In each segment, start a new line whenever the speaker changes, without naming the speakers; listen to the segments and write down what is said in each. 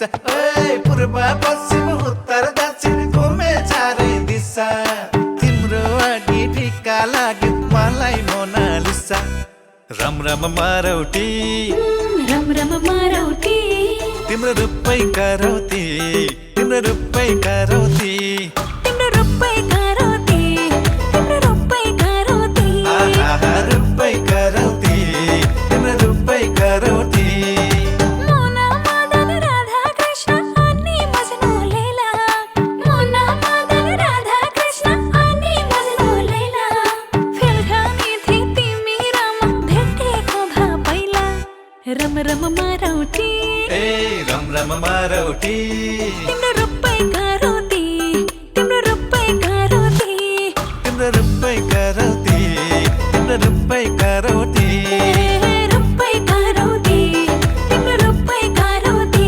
दिशा ओए पूर्व पश्चिम उत्तर दक्षिण घुमे चारै दिशा तिम्रो अघि ठिक्का लाग्यो मलाई मोनालिसा रम रम मारौटी तिम्रो रूपै करौती तिम्रो रूपै करौती रूपै करौती तिम्रो रूपै करौती
मोना मदन राधा कृष्ण अनि मजनू लैला मोना मदन राधा कृष्ण अनि मजनू लैला फेल खानी थी तिमी रमा भेटेको भा पहिला रम रम मारौटी
ए रम रम मारौटी
तिम्रो रूपै करौती तिम्रो रूपै करौती
तिम्रो रूपै करौती तिम्रो रूपै करौती
रूपै करौती तिम्रो रूपै करौती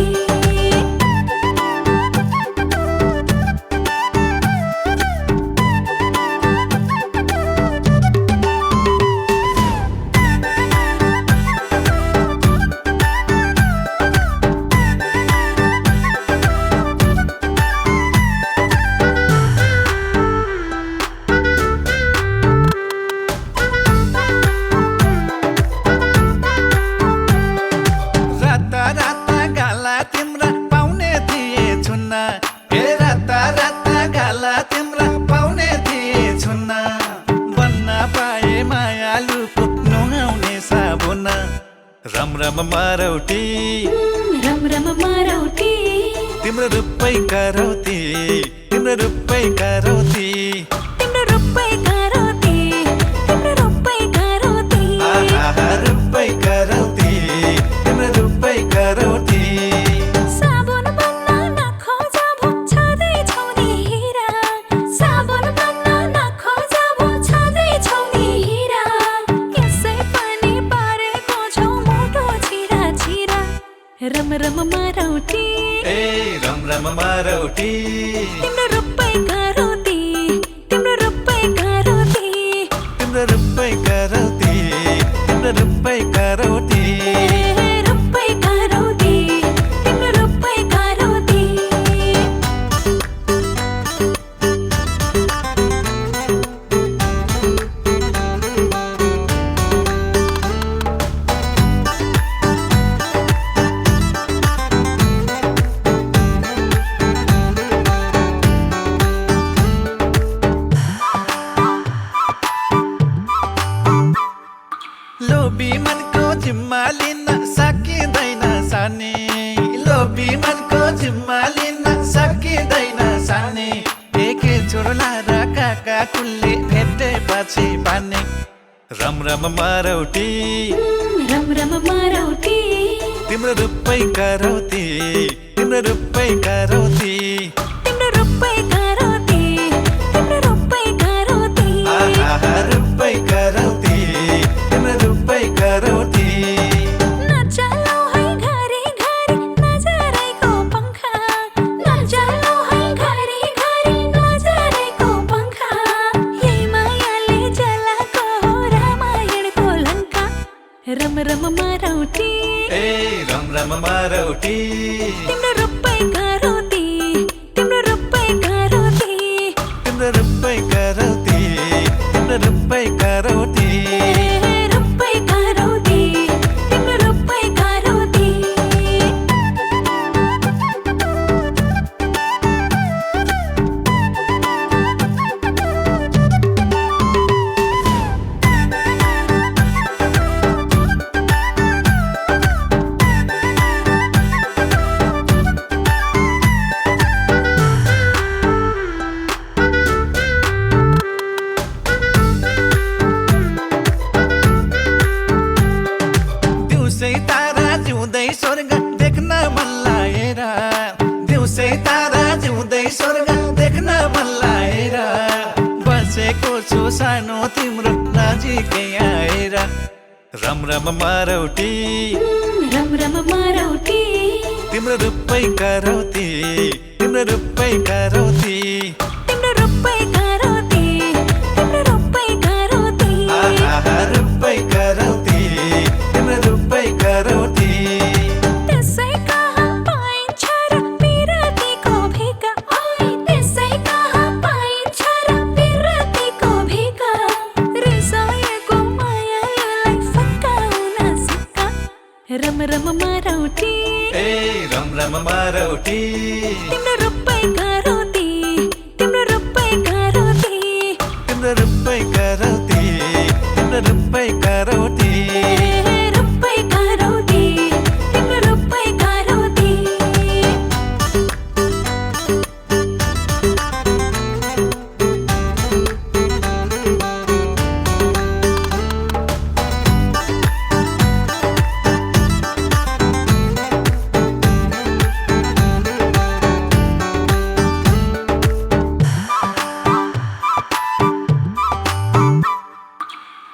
रम रम मारौटी तिम्रो रूपै करौती तिम्रो रूपै करौती
तिम्रो रूपै करौती तिम्रो रूपै करौती
रूपै करौती तिम्रो रूपै करौती
साबुन बन्न नखोज भो छँदै छौ नि हीरा साबुन बन्न नखोज भो छँदै छौ नि हीरा यसै पनि परेको छौ मोटो छिरा छिरा रम रम मारौटी
ए रम रम मारौटी
तिम्रो रूपै करौती तिम्रो रूपै करौती
तिम्रो रूपै करौती तिम्रो रूपै करौती
रूपै करौती तिम्रो रूपै करौती
लोभी मनको जिम्मा लिन सकिँदैन सानी लोभी मनको जिम्मा लिन सकिँदैन सानी एकै चुर्ला र काका कुल्ली भेटेपछि पानी रम रम मारौटी तिम्रो रूपै करौती तिम्रो रूपै करौती
तिम्रो रूपै करौती तिम्रो रूपै करौती
रूपै करौती तिम्रो रूपै करौती
नचलौ है घरी घरी नजरैको पंखा नचलौ है घरी घरी नजरैको पंखा यही मायाले जलाको हो रामायणको लङ्का रम रम मारौटी
ए रम रम मारौटी
तिम्रो रूपै करौती तिम्रो रूपै करौती
तिम्रो रूपै करौती तिम्रो रूपै करौती
रूपै करौती तिम्रो रूपै करौती
दिउँसै तारा जिउँदै स्वर्ग देख्न मन लागेर दिउँसै तारा जिउँदै स्वर्ग देख्न मन लागेर बसेको छु सानो तिम्रो नजिकै आएर रम रम मारौटी तिम्रो रूपै करौती तिम्रो रूपै करौती
तिम्रो रूपै करौती तिम्रो रूपै करौती
रूपै करौती तिम्रो रूपै करौती
त्यसै कहाँ पाइन्छ र
रम रम मारौटी
तिम्रो रूपै करौती तिम्रो रूपै करौती
तिम्रो रूपै करौती तिम्रो रूपै करौती
रूपै करौती तिम्रो रूपै करौती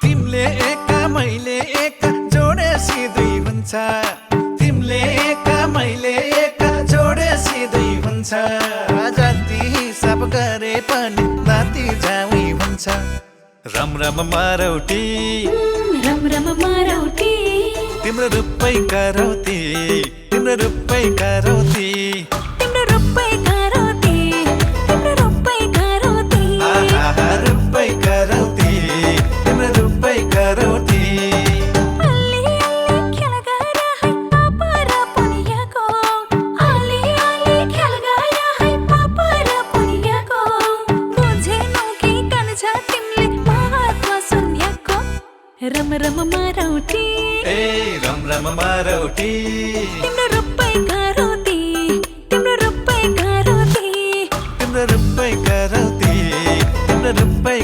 तिमीले एका मैले एका जोडेसी दुई हुन्छ तिमीले एका मैले एका जोडेसी दुई हुन्छ जाति हिसाब गरे पनि नाति जाउँ हुन्छ रम रम मारौटी
रम रम मारौटी
तिम्रो रूपै करौती तिम्रो रूपै करौती
तिम्रो रूपै करौती तिम्रो रूपै करौती
आहा रूपै करौती तिम्रो रूपै करौती
अलि अलि खेल गएर है पापा र पुनियाको अलि अलि खेल गएर है पापा र पुनियाको बुझेनौ कि कान्छ तिमीले महत्व शून्यको रम रम मारौटी
ए रम रम मारौटी
तिम्रो रूपै करौती तिम्रो रूपै करौती
तिम्रो रूपै करौती तिम्रो रूपै